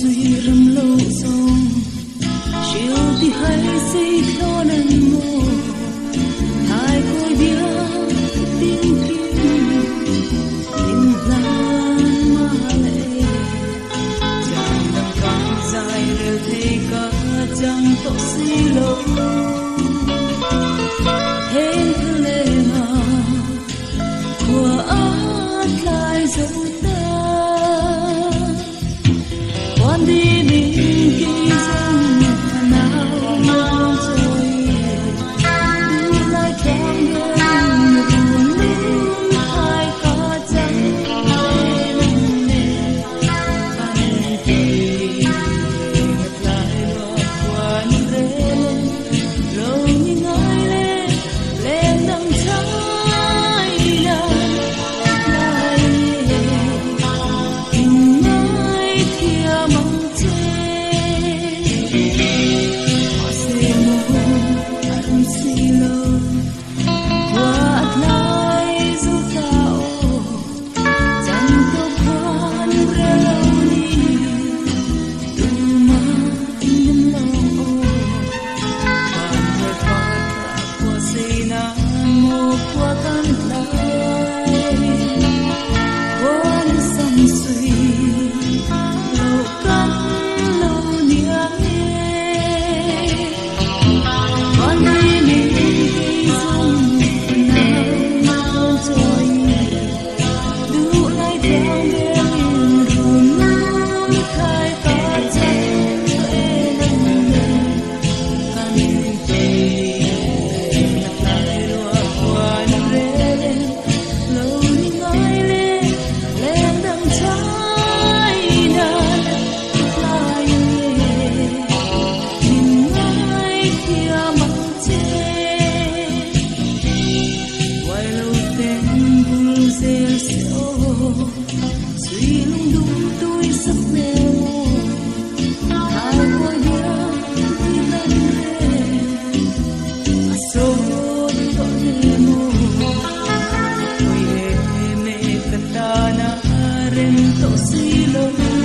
suy râm lâu sông chiều thì hay xây lo nần mô hai khối bia tiếng kim in lan ma lệ chàng đang càng dài đều thấy cả chàng tổ xí lâu Phengphelenga của tlai dấu ta quan đi mình khi dòng nào mau rồi đi lại thoáng gần một lúc hai ca trắng lên nề anh thì ngập lại lọt qua những đêm lâu như ngói lên lên đằng trái đàn lại tình ai kia mong suy lung đung tôi sắp mèo hai khối bia đi lên số tôi mô ôi mẹ katana ren to silo